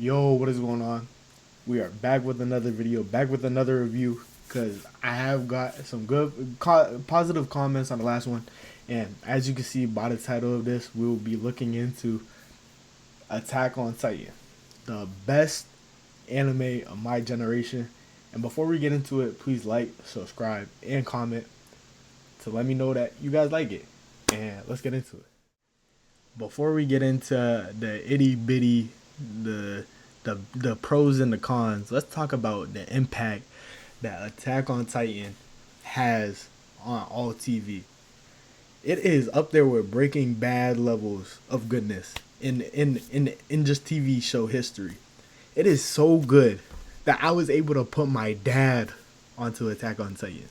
Yo, what is going on? We are back with another video, back with another review, because I have got some good, positive comments on the last one. And as you can see by the title of this, we will be looking into Attack on Titan, the best anime of my generation. And before we get into it, please like, subscribe, and comment to let me know that you guys like it. And let's get into it. Before we get into the itty bitty, the the pros and the cons, let's talk about the impact that Attack on Titan has on all TV. It is up there with Breaking Bad levels of goodness in just TV show history. It is so good that I was able to put my dad onto Attack on Titan,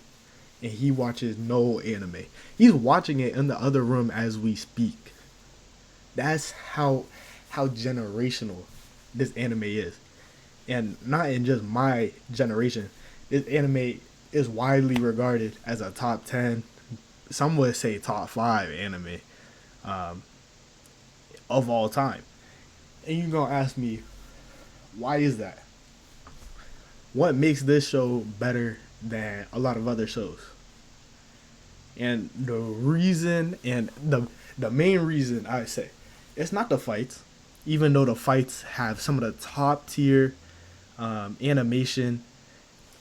and he watches no anime. He's watching it in the other room as we speak. That's how generational this anime is. And not in just my generation. This anime is widely regarded as a top 10, some would say top 5 anime um, of all time. And you're going to ask me, why is that? What makes this show better than a lot of other shows? And the reason, and the main reason I say, it's not the fights, even though the fights have some of the top tier animation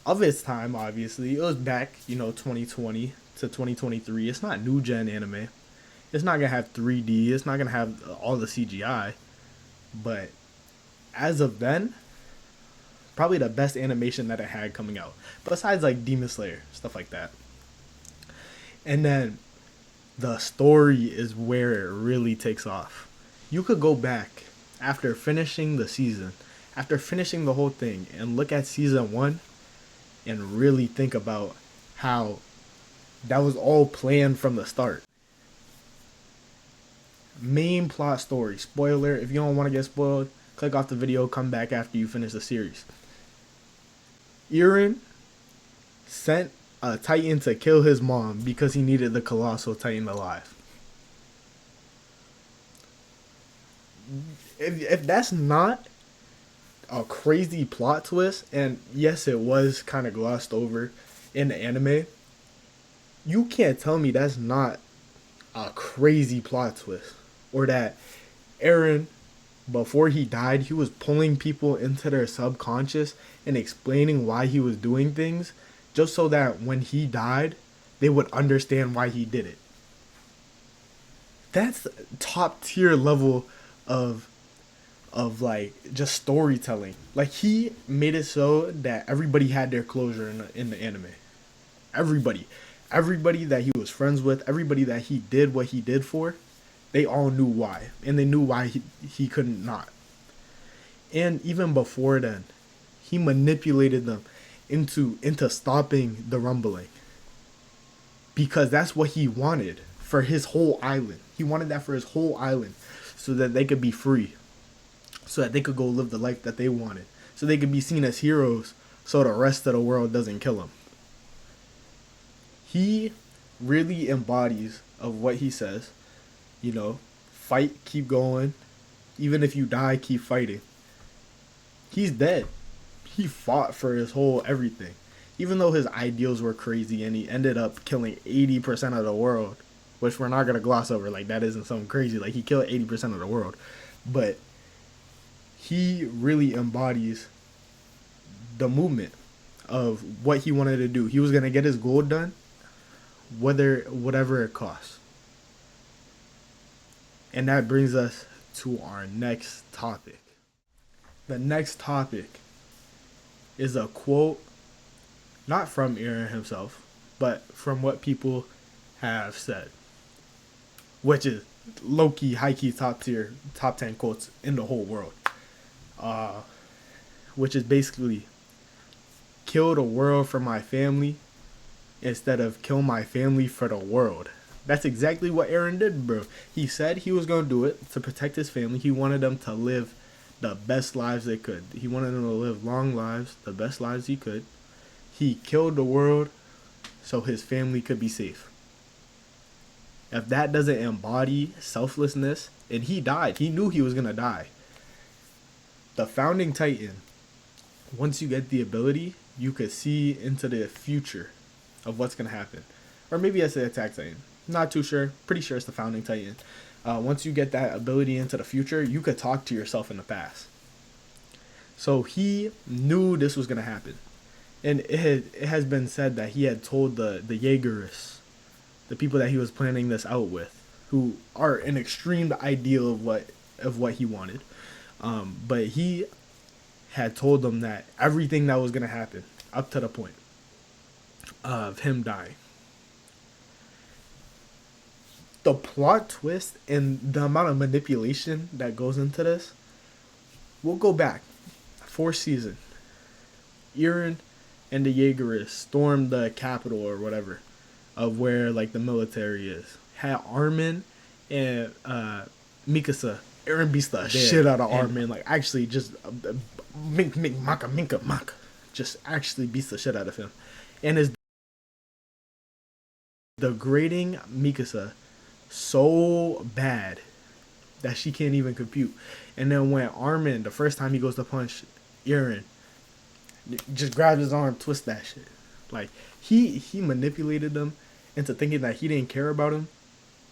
of its time. Obviously, it was back, 2020 to 2023. It's not new gen anime. It's not gonna have 3D. It's not gonna have all the CGI. But as of then, probably the best animation that it had coming out. Besides like Demon Slayer, stuff like that. And then the story is where it really takes off. You could go back after finishing the season, after finishing the whole thing, and look at season 1 and really think about how that was all planned from the start. Main plot story. Spoiler, if you don't want to get spoiled, click off the video, come back after you finish the series. Eren sent a Titan to kill his mom because he needed the Colossal Titan alive. If that's not a crazy plot twist, and yes, it was kind of glossed over in the anime, you can't tell me that's not a crazy plot twist. Or that Eren, before he died, he was pulling people into their subconscious and explaining why he was doing things, just so that when he died, they would understand why he did it. That's top tier level of like just storytelling. Like, he made it so that everybody had their closure in the anime. Everybody that he was friends with, everybody that he did what he did for, they all knew why, and they knew why he couldn't not. And even before then, he manipulated them into stopping the rumbling, because that's what he wanted for his whole island. He wanted that for his whole island, so that they could be free, so that they could go live the life that they wanted, so they could be seen as heroes, so the rest of the world doesn't kill them. He really embodies of what he says. Fight, keep going. Even if you die, keep fighting. He's dead. He fought for his whole everything. Even though his ideals were crazy and he ended up killing 80% of the world, which we're not going to gloss over, like that isn't something crazy. Like, he killed 80% of the world. But he really embodies the movement of what he wanted to do. He was going to get his goal done, whatever it costs. And that brings us to our next topic. The next topic is a quote, not from Eren himself, but from what people have said, which is low-key, high-key, top tier, top 10 quotes in the whole world. Which is basically, kill the world for my family instead of kill my family for the world. That's exactly what Eren did, bro. He said he was going to do it to protect his family. He wanted them to live the best lives they could. He wanted them to live long lives, the best lives he could. He killed the world so his family could be safe. If that doesn't embody selflessness, and he died. He knew he was going to die. The founding titan, once you get the ability, you could see into the future of what's gonna happen, or maybe it's the attack titan. Not too sure. Pretty sure it's the founding titan. Once you get that ability into the future, you could talk to yourself in the past. So he knew this was gonna happen, and it has been said that he had told the Jaegerists, the people that he was planning this out with, who are an extreme ideal of what he wanted. But he had told them that everything that was gonna happen up to the point of him dying. The plot twist and the amount of manipulation that goes into this. We'll go back 4th season. Eren and the Jaegerists stormed the capital or whatever of where like the military is. Had Armin and Mikasa. Eren beats the shit out of Armin. Like actually just maka. Just actually beats the shit out of him. And is degrading Mikasa so bad that she can't even compute. And then when Armin, the first time he goes to punch Eren, just grabs his arm, twists that shit. Like he manipulated them into thinking that he didn't care about him,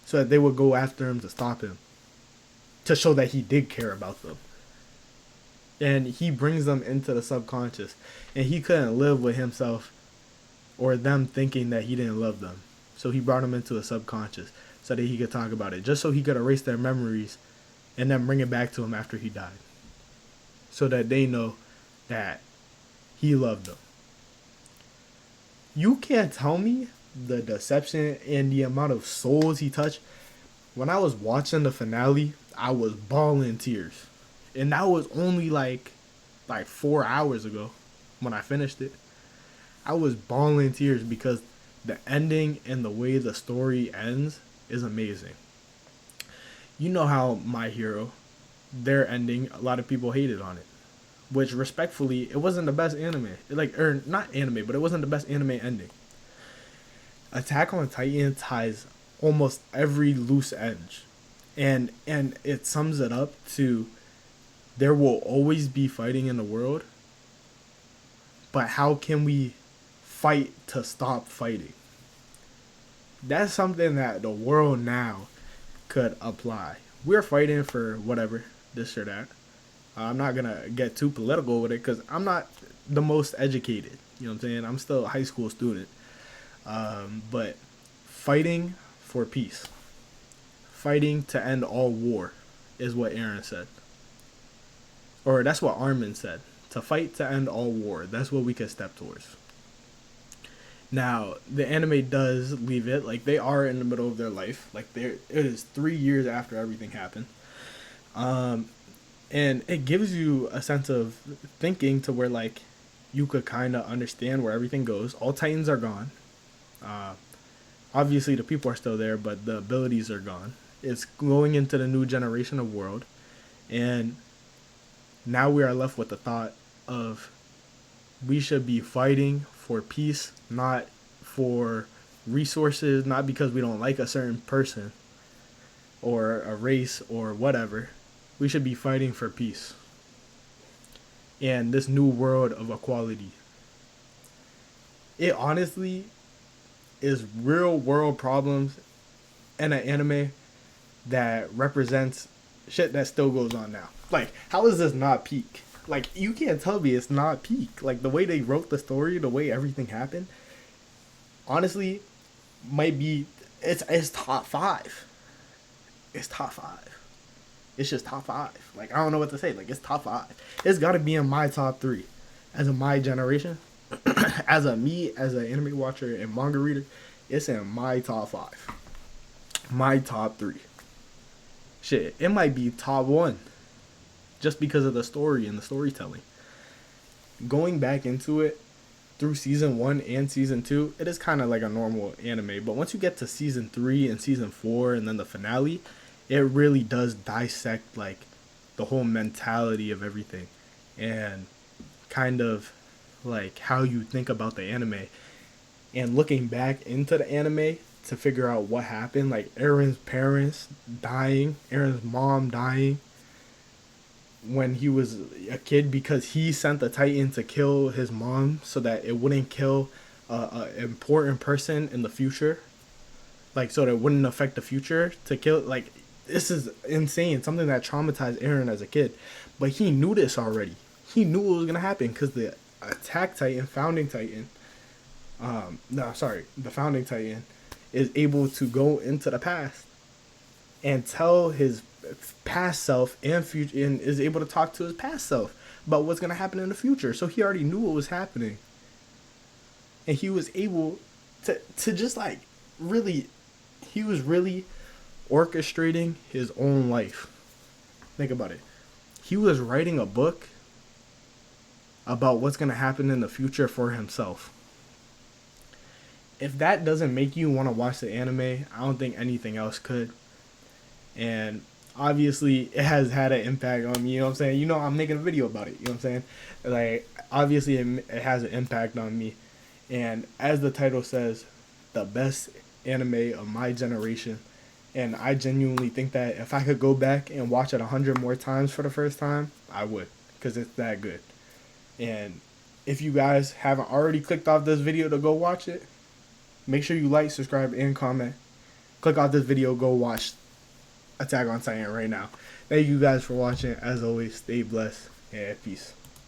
so that they would go after him to stop him, to show that he did care about them. And he brings them into the subconscious, and he couldn't live with himself or them thinking that he didn't love them. So he brought them into a subconscious so that he could talk about it, just so he could erase their memories and then bring it back to him after he died, so that they know that he loved them. You can't tell me the deception and the amount of souls he touched. When I was watching the finale, I was bawling tears. And that was only like 4 hours ago when I finished it. I was bawling tears because the ending and the way the story ends is amazing. You know how My Hero, their ending, a lot of people hated on it. Which, respectfully, it wasn't the best anime. Or not anime, but it wasn't the best anime ending. Attack on Titan ties almost every loose edge. And it sums it up to, there will always be fighting in the world, but how can we fight to stop fighting? That's something that the world now could apply. We're fighting for whatever, this or that. I'm not going to get too political with it because I'm not the most educated. You know what I'm saying? I'm still a high school student. But fighting for peace. Fighting to end all war is what Eren said. Or that's what Armin said. To fight to end all war. That's what we could step towards. Now, the anime does leave it. Like, they are in the middle of their life. Like, it is 3 years after everything happened. And it gives you a sense of thinking to where, like, you could kind of understand where everything goes. All Titans are gone. Obviously, the people are still there, but the abilities are gone. It's going into the new generation of world. And now we are left with the thought of we should be fighting for peace, not for resources, not because we don't like a certain person or a race or whatever. We should be fighting for peace and this new world of equality. It honestly is real world problems in an anime that represents shit that still goes on now. Like, how is this not peak? Like, you can't tell me it's not peak. Like, the way they wrote the story, the way everything happened, honestly, might be, it's top 5. It's top 5. It's just top 5. Like, I don't know what to say. Like, it's top 5. It's got to be in my top 3. As a my generation, as an anime watcher and manga reader, it's in my top 5. My top 3. Shit, it might be top 1. Just because of the story and the storytelling. Going back into it through season 1 and season 2, it is kind of like a normal anime. But once you get to season 3 and season 4 and then the finale, it really does dissect like the whole mentality of everything and kind of like how you think about the anime. And looking back into the anime to figure out what happened, like Eren's parents dying, Eren's mom dying, when he was a kid, because he sent the Titan to kill his mom so that it wouldn't kill a important person in the future, like so that it wouldn't affect the future to kill. Like, this is insane, something that traumatized Aaron as a kid, but he knew this already. He knew it was gonna happen because the attack Titan, founding Titan, no, sorry, the founding Titan is able to go into the past and tell his past self and future, and is able to talk to his past self about what's gonna happen in the future. So he already knew what was happening, and he was able to just like really, he was really orchestrating his own life. Think about it. He was writing a book about what's gonna happen in the future for himself. If that doesn't make you want to watch the anime, I don't think anything else could. And obviously it has had an impact on me, you know what I'm saying? You know, I'm making a video about it, you know what I'm saying? Like, obviously it has an impact on me. And as the title says, the best anime of my generation. And I genuinely think that if I could go back and watch it 100 more times for the first time, I would, because it's that good. And if you guys haven't already clicked off this video to go watch it, make sure you like, subscribe, and comment. Click off this video, go watch Attack on Titan right now. Thank you guys for watching. As always, stay blessed and peace.